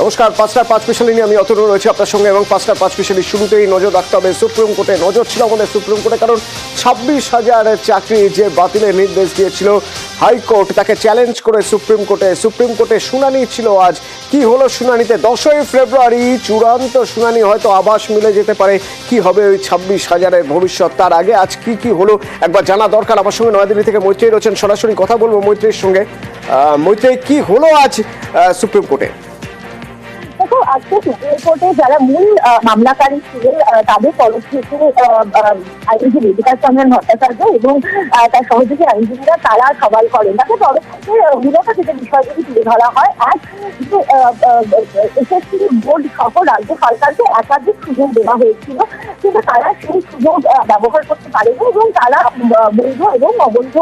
নমস্কার, 5টার 5 স্পেশালি নিয়ে আমি অতনু রয়েছে আপনার সঙ্গে এবং 5টার 5 স্পেশালি শুরুতেই নজর রাখতে হবে সুপ্রিম কোর্টে। নজর ছিল আমাদের সুপ্রিম কোর্টে, কারণ 26,000 চাকরি যে বাতিলের নির্দেশ দিয়েছিল হাইকোর্ট, তাকে চ্যালেঞ্জ করে সুপ্রিম কোর্টে শুনানি ছিল আজ। কি হলো শুনানিতে? 10ই ফেব্রুয়ারি চূড়ান্ত শুনানি, হয়তো আবাস মিলে যেতে পারে কি হবে ওই 26,000-এর ভবিষ্যৎ। তার আগে আজ কি হলো একবার জানা দরকার। আমার সঙ্গে নয়াদিল্লি থেকে মৈত্রী রয়েছেন, সরাসরি কথা বলবো মৈত্রীর সঙ্গে। মৈত্রী, কি হলো আজ সুপ্রিম কোর্টে? দেখো, আজকে সুপ্রিম কোর্টে যারা মূল মামলাকারী ছিলেন তাদের তরফ থেকে আইনজীবী বিকাশ চন্দ্র ভট্টাচার্য এবং তার সহযোগী আইনজীবীরা তারা সওয়াল করেন। তাদের তরফ থেকে মূলত যে বিষয়গুলি তুলে ধরা হয়, এক যে এসএসসি বোর্ড সহ রাজ্য সরকারকে একাধিক সুযোগ দেওয়া হয়েছিল, কিন্তু তারা সেই সুযোগ ব্যবহার করতে পারেনি এবং তারা বৈধ এবং অবৈধ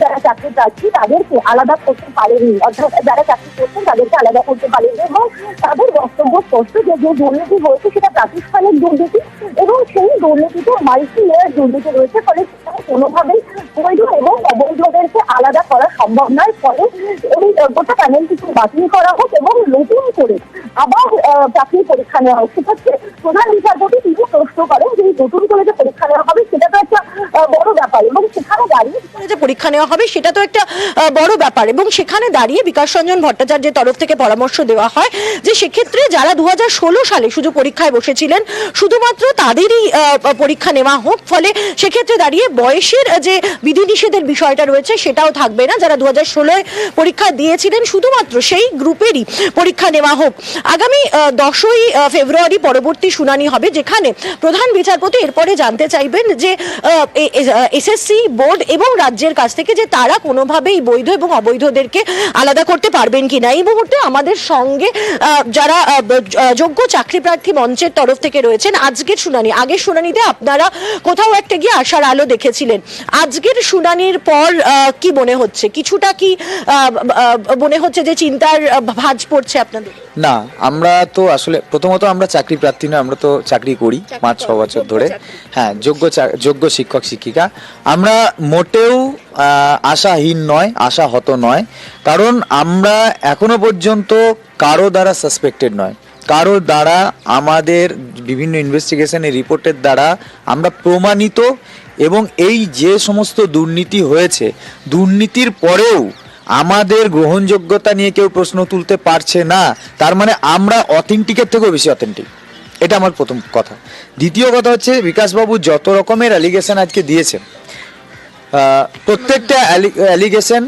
যারা চাকরি প্রার্থী তাদেরকে আলাদা করতে পারেনি, অর্থাৎ যারা চাকরি করছেন তাদেরকে আলাদা করতে পারেনি। এবং তাদের বক্তব্য স্পষ্ট যে দুর্নীতি হয়েছে সেটা প্রাতিষ্ঠানিক দুর্নীতি এবং সেই দুর্নীতিতে মাল্টি লেয়ার দুর্নীতি রয়েছে, ফলে কোনোভাবেই বৈধ এবং অবৈধদেরকে আলাদা করা সম্ভব নয়। ফলে এই গোটা প্যানেলটিকে বাতিল করা হোক এবং নতুন করে আবার চাকরির পরীক্ষা নেওয়া হোক। সেক্ষেত্রে প্রধান বিচারপতি তিনি প্রশ্ন করেন যে নতুন করে যে পরীক্ষা নেওয়া হবে সেটা তো একটা বড় ব্যাপার, এবং সেখানে দাঁড়িয়ে যে পরীক্ষা নেওয়া হবে সেটা তো একটা বড় ব্যাপার, এবং সেখানে দাঁড়িয়ে বিকাশ রঞ্জন ভট্টাচার্যের তরফ থেকে পরামর্শ দেওয়া হয় যে সেক্ষেত্রে যারা 2016 সালে শুধু পরীক্ষায় বসেছিলেন শুধুমাত্র তাদেরই পরীক্ষা নেওয়া হোক। ফলে সেক্ষেত্রে দাঁড়িয়ে বয়সের যে বিধিনিষেধের বিষয়টা রয়েছে সেটাও থাকবে না। যারা 2016 পরীক্ষা দিয়েছিলেন শুধুমাত্র সেই গ্রুপেরই পরীক্ষা নেওয়া হোক। আগামী 10ই ফেব্রুয়ারি পরবর্তী শুনানি হবে, যেখানে প্রধান বিচারপতি এরপরে জানতে চাইবেন যে এসএসসি বোর্ড এবং রাজ্যের কাছ থেকে যে তারা কোনোভাবেই বৈধ এবং অবৈধদেরকে আলাদা করতে পারবেন কিনা। এই মুহূর্তে আমাদের সঙ্গে যারা যোগ্য চাকরি প্রার্থী মঞ্চের তরফ থেকে রয়েছেন। আজকের শুনানি, আগের শুনানিতে আপনারা কোথাও একটা গিয়ে আশার আলো দেখেছিলেন, আজকের শুনানির পর কি মনে হচ্ছে? কিছুটা কি মনে হচ্ছে যে চিন্তার ভাঁজ পড়ছে আপনাদের? না, আমরা তো আসলে প্রথমত আমরা চাকরি প্রার্থী নয়, আমরা তো চাকরি করি 5-6 বছর ধরে। হ্যাঁ, যোগ্য শিক্ষক শিক্ষিকা। আমরা মোটেও আশাহীন নয়, আশাহত নয়, কারণ আমরা এখনো পর্যন্ত কারো দ্বারা সাসপেক্টেড নয়, কারো দ্বারা আমাদের বিভিন্ন ইনভেস্টিগেশনের রিপোর্টের দ্বারা আমরা প্রমাণিত, এবং এই যে সমস্ত দুর্নীতি হয়েছে, দুর্নীতির পরেও আমাদের গ্রহণযোগ্যতা নিয়ে কেউ প্রশ্ন তুলতে পারছে না, তার মানে আমরা অথেন্টিকের থেকেও বেশি অথেন্টিক। এটা আমার প্রথম কথা। দ্বিতীয় কথা হচ্ছে, বিকাশবাবু যত রকমের অ্যালিগেশন আজকে দিয়েছেন, প্রত্যেকটা অ্যালিগেশন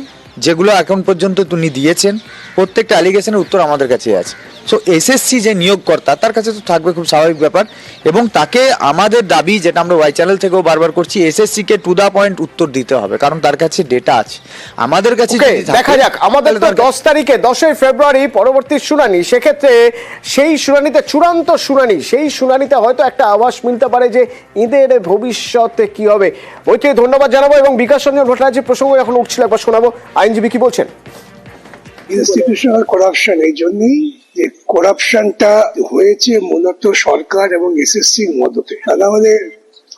যেগুলো এখন পর্যন্ত তিনি দিয়েছেন, প্রত্যেকটা অ্যালিগেশনের উত্তর আমাদের কাছে আছে। সো এসএসসি যে নিয়োগকর্তা তার কাছে তো থাকবে, খুব স্বাভাবিক ব্যাপার, এবং তাকে আমাদের দাবি, যেটা আমরা ওয়াই চ্যানেল থেকেও বারবার করছি, এসএসসি কে টু দা পয়েন্ট উত্তর দিতে হবে, কারণ তার কাছে ডেটা আছে, আমাদের কাছে দেখা যাক। আমাদের তো 10 তারিখে 10ই ফেব্রুয়ারি পরবর্তী শুনানি, সেক্ষেত্রে সেই শুনানিতে চূড়ান্ত শুনানি, সেই শুনানিতে হয়তো একটা আভাস মিলতে পারে যে এদের ভবিষ্যতে কি হবে। ওইটাই ধন্যবাদ জানাবো, এবং বিকাশ রঞ্জন ভট্টাচার্য প্রসঙ্গ এখন উঠছিল, একবার শোনাবো আইনজীবী কি বলছেন। ইনস্টিটিউশনাল করাপশন, এই জন্যই যে করাপশনটা হয়েছে মূলত সরকার এবং এসএসসির মদতে। তাহলে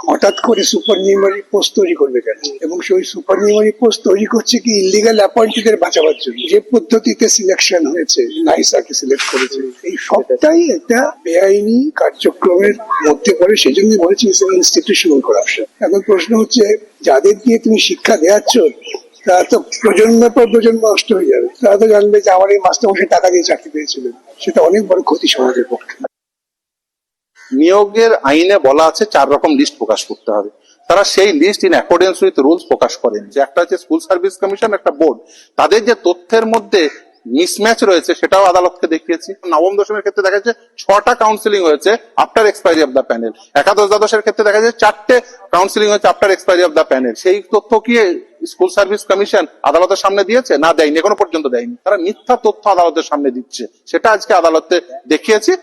হঠাৎ করে সুপারনিউমারি পোস্ট তৈরি করবে কেন? এবং সেই সুপারনিউমারি পোস্ট তৈরি করছে কি ইলিগাল অ্যাপয়েন্টিদের বাঁচাবার জন্য। যে পদ্ধতিতে সিলেকশন হয়েছে, নাইসাকে সিলেক্ট করেছে, এই সবটাই একটা বেআইনি কার্যক্রমের মধ্যে পড়ে। সেই জন্য বলেছি ইনস্টিটিউশনাল করাপশন। এখন প্রশ্ন হচ্ছে, যাদের দিয়ে তুমি শিক্ষা দেওয়াচ্ছ তারা তো প্রজন্মের পর প্রজন্ম নষ্ট হয়ে যাবে। তারা তো জানবে যে আমার এই মাস্টারমশাই টাকা দিয়ে চাকরি পেয়েছিলেন, সেটা অনেক বড় ক্ষতি সমাজের পক্ষে। নিয়োগের আইনে বলা আছে 4 রকম লিস্ট প্রকাশ করতে হবে। তারা সেই list in accordance with rules প্রকাশ করেন, যে একটা হচ্ছে স্কুল সার্ভিস কমিশন, একটা বোর্ড। তাদের যে তথ্যের মধ্যে মিসম্যাচ রয়েছে সেটাও আদালতকে দেখিয়েছি। নবম দশমের ক্ষেত্রে দেখা যাচ্ছে 6টা কাউন্সিলিং হয়েছে after expiry of the panel. একাদশ দ্বাদশের ক্ষেত্রে দেখা যাচ্ছে 4টে কাউন্সিলিং হয়েছে after expiry of the panel. সেই তথ্য কি স্কুল সার্ভিস কমিশন আদালতের সামনে দিয়েছে? না, দেয়নি, এখনো পর্যন্ত দেয়নি। তারা মিথ্যা তথ্য আদালতের সামনে দিচ্ছে, সেটা আজকে আদালতে দেখিয়েছি।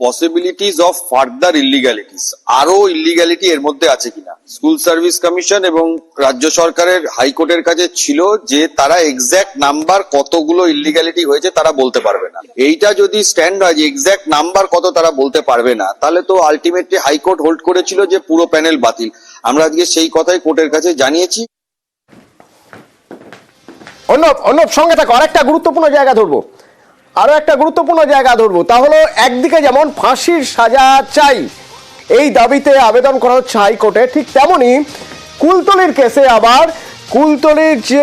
পসিবিলিটিস অফ ফার্দার ইলিগ্যালিটিস, আরো ইলিগ্যালিটি এর মধ্যে আছে কিনা। স্কুল সার্ভিস কমিশন এবং রাজ্য সরকারের হাইকোর্টের কাছে ছিল যে তারা এক্সাক্ট নাম্বার কতগুলো ইলিগ্যালিটি হয়েছে তারা বলতে পারবে না। এইটা যদি স্ট্যান্ড হয় যে এক্সাক্ট নাম্বার কত তারা বলতে পারবে না, তাহলে তো আলটিমেটলি হাইকোর্ট হোল্ড করেছিল যে পুরো প্যানেল বাতিল। আমরা আজকে সেই কথাই কোর্টের কাছে জানিয়েছি। অন্য সঙ্গে থাকো, আরেকটা গুরুত্বপূর্ণ জায়গা ধরবো। আরো একটা গুরুত্বপূর্ণ জায়গা ধরবো, তা হলো একদিকে যেমন ফাঁসির সাজা চাই এই দাবিতে আবেদন করা হচ্ছে হাইকোর্টে, ঠিক তেমনি কুলতলির কেসে আবার কুলতলির যে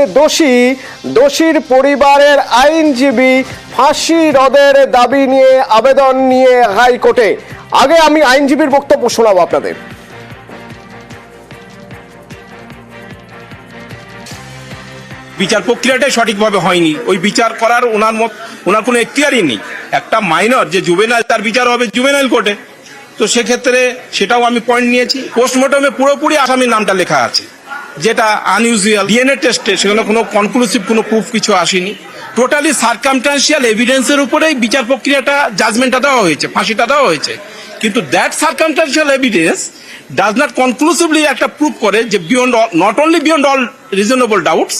দোষীর পরিবারের আইনজীবী ফাঁসি রদের দাবি নিয়ে আবেদন নিয়ে হাইকোর্টে। আগে আমি আইনজীবীর বক্তব্য শোনাবো আপনাদের। বিচার প্রক্রিয়াটাই সঠিকভাবে হয়নি, ওই বিচার করার ওনার কোনো এখতিয়ারই নেই। একটা মাইনর যে জুভেনাইল, তার বিচার হবে জুভেনাইল কোর্টে। তো সেক্ষেত্রে সেটাও আমি পয়েন্ট নিয়েছি। পোস্টমর্টমে পুরোপুরি আসামির নামটা লেখা আছে, যেটা আনইউজুয়াল। ডিএনএ টেস্টে সেখানে কোনো কনক্লুসিভ কোনো প্রুফ কিছু আসেনি। টোটালি সার্কামস্ট্যান্সিয়াল এভিডেন্সের উপরেই বিচার প্রক্রিয়াটা, জাজমেন্টটা দেওয়া হয়েছে, ফাঁসিটা দেওয়া হয়েছে। কিন্তু that circumstantial evidence does not conclusively একটা প্রুফ করে যে not only beyond all reasonable doubts,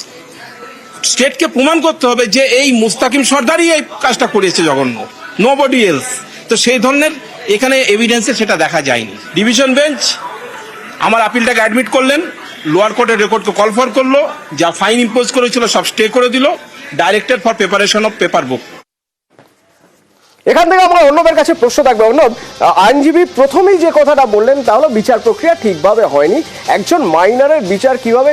স্টেটকে প্রমাণ করতে হবে যে এই মুস্তাকিম সর্দারই এই কাজটা করেছে, জঘন্য, নোবডি এলস। তো সেই ধরনের এখানে এভিডেন্সে সেটা দেখা যায়নি। ডিভিশন বেঞ্চ আমার আপিলটাকে অ্যাডমিট করলেন, লোয়ার কোর্টের রেকর্ডকে কল ফর করলো, যা ফাইন ইম্পোজ করেছিল সব স্টে করে দিল, directed for preparation of paper বুক। এখান থেকে আমরা অর্ণবের কাছে প্রশ্ন থাকবে। অর্ণব, আইনজীবী প্রথমেই যে কথাটা বললেন তা হলো বিচার প্রক্রিয়া ঠিকভাবে হয়নি, একজন মাইনরের বিচার কিভাবে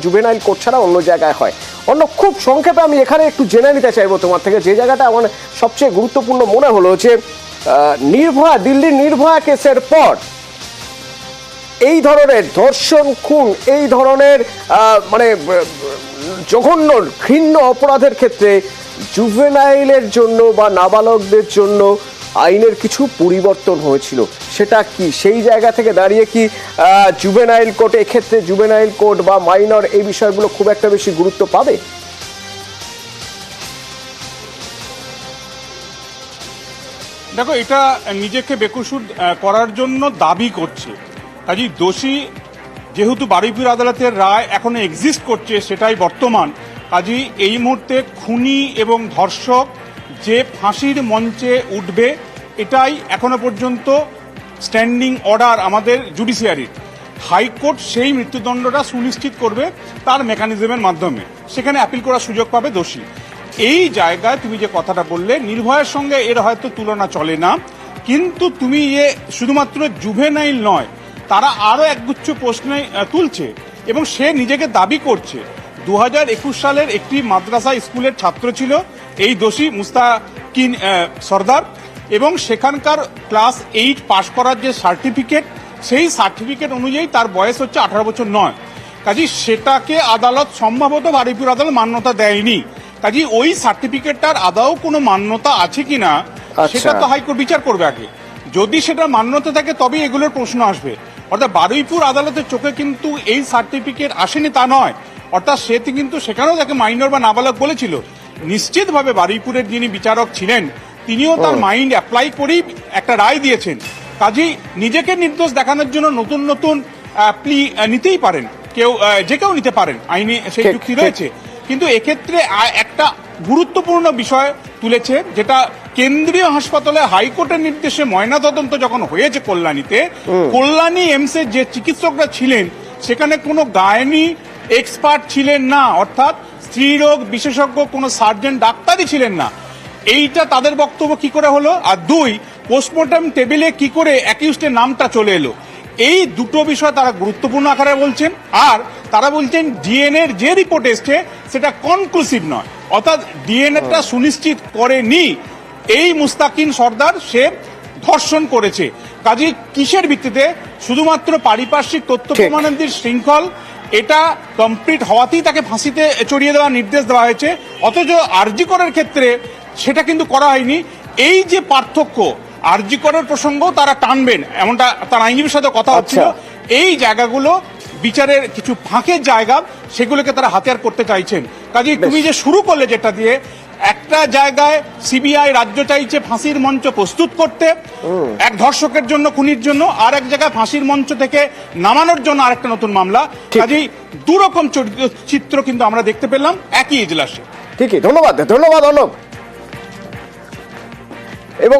জুভেনাইল কোর্ট ছাড়া অন্য জায়গায় হয়। অর্ণব, খুব সংক্ষেপে আমি এখানে একটু জেনে নিতে চাইবো তোমার থেকে, যে জায়গাটা আমার সবচেয়ে গুরুত্বপূর্ণ মনে হলো যে দিল্লির নির্ভয়া কেসের পর এই ধরনের ধর্ষণ, খুন, এই ধরনের মানে জঘন্য ঘৃণ্য অপরাধের ক্ষেত্রে জুভেনাইলের জন্য বা নাবালকদের জন্য আইনের কিছু পরিবর্তন হয়েছিল, সেটা কি সেই জায়গা থেকে দাঁড়িয়ে কি জুভেনাইল কোর্ট, এক্ষেত্রে জুভেনাইল কোর্ট বা মাইনর এই বিষয়গুলো খুব একটা বেশি গুরুত্ব পাবে? দেখো, এটা নিজেকে বেকসুর করার জন্য দাবি করছে। কাজেই দোষী যেহেতু বারুইপুর আদালতের রায় এখনো এক্সিস্ট করছে, সেটাই বর্তমান। কাজেই এই মুহূর্তে খুনি এবং ধর্ষক যে ফাঁসির মঞ্চে উঠবে, এটাই এখনো পর্যন্ত স্ট্যান্ডিং অর্ডার আমাদের জুডিশিয়ারির। হাইকোর্ট সেই মৃত্যুদণ্ডটা সুনিশ্চিত করবে তার মেকানিজমের মাধ্যমে, সেখানে অ্যাপিল করার সুযোগ পাবে দোষী। এই জায়গায় তুমি যে কথাটা বললে, নির্ভয়ার সঙ্গে এর হয়তো তুলনা চলে না, কিন্তু তুমি শুধুমাত্র জুভেনাইল নয়, তারা আরও একগুচ্ছ প্রশ্ন তুলছে এবং সে নিজেকে দাবি করছে 2021 সালের একটি মাদ্রাসা স্কুলের ছাত্র ছিল এই দোষী মুস্তাকিন সর্দার, এবং সেখানকার ক্লাস 8 পাশ করার যে সার্টিফিকেট, সেই সার্টিফিকেট অনুযায়ী তার বয়স হচ্ছে 18 বছর নয়। কাজেই সেটাকে আদালত সম্ভবত বারুইপুর আদালত মান্যতা দেয়নি। কাজেই ওই সার্টিফিকেটটার আদৌ কোনো মান্যতা আছে কিনা সেটা তো হাইকোর্ট বিচার করবে আগে। যদি সেটা মান্যতা থাকে তবেই এগুলোর প্রশ্ন আসবে। অর্থাৎ বারুইপুর আদালতের চোখে কিন্তু এই সার্টিফিকেট আসেনি তা নয়, অর্থাৎ সে কিন্তু সেখানেও তাকে মাইনর বা নাবালক বলেছিল। নিশ্চিতভাবে বারুইপুরের যিনি বিচারক ছিলেন তিনিও তার মাইন্ড অ্যাপ্লাই করেই একটা রায় দিয়েছেন। কাজেই নিজেকে নির্দোষ দেখানোর জন্য নতুন নতুন প্লি নিতেই পারেন, যে কেউ নিতে পারেন, আইনে সেই যুক্তি রয়েছে। কিন্তু এক্ষেত্রে একটা গুরুত্বপূর্ণ বিষয় তুলেছে, যেটা কেন্দ্রীয় হাসপাতালে হাইকোর্টের নির্দেশে ময়নাতদন্ত যখন হয়েছে কল্যাণীতে, কল্যাণী এমসের যে চিকিৎসকরা ছিলেন সেখানে কোনো গাইনি এক্সপার্ট ছিলেন না, অর্থাৎ স্ত্রীরোগ বিশেষজ্ঞ কোনো সার্জন ডাক্তারই ছিলেন না। এইটা তাদের বক্তব্য কি করে হলো? আর 2, পোস্টমর্টম টেবিলে কি করে অ্যাকিউজডের নামটা চলে এলো? এই দুটো বিষয় তারা গুরুত্বপূর্ণ আকারে বলছেন। আর তারা বলছেন ডিএনএর যে রিপোর্ট এসছে সেটা কনক্লুসিভ নয়, অর্থাৎ ডিএনএটা সুনিশ্চিত করেনি এই মুস্তাকিন সর্দার সে ধর্ষণ করেছে। কাজে কিসের ভিত্তিতে? শুধুমাত্র পারিপার্শ্বিক তথ্য প্রমাণাদির শৃঙ্খল, এটা কমপ্লিট হওয়াতেই তাকে ফাঁসিতে চড়িয়ে দেওয়ার নির্দেশ দেওয়া হয়েছে। অথচ আরজি করের ক্ষেত্রে সেটা কিন্তু করা হয়নি। এই যে পার্থক্য, আরজি করের প্রসঙ্গও তারা টানবেন এমনটা তার আইনজীবীর সাথে কথা হচ্ছিল। এই জায়গাগুলো বিচারের কিছু ফাঁকের জায়গা, সেগুলোকে তারা হাতিয়ার করতে চাইছেন। কাজে তুমি যে শুরু করলে যেটা দিয়ে, একটা জায়গায় সিবিআই রাজ্য চাইছে ফাঁসির মঞ্চ প্রস্তুত করতে এক ধর্ষকের জন্য, খুনির জন্য, আর এক জায়গায় ফাঁসির মঞ্চ থেকে নামানোর জন্য আরেকটা নতুন মামলা। কাজেই দুরকম চিত্র কিন্তু আমরা দেখতে পেলাম একই এজলাসে। ঠিকই, ধন্যবাদ অর্ণব। এবং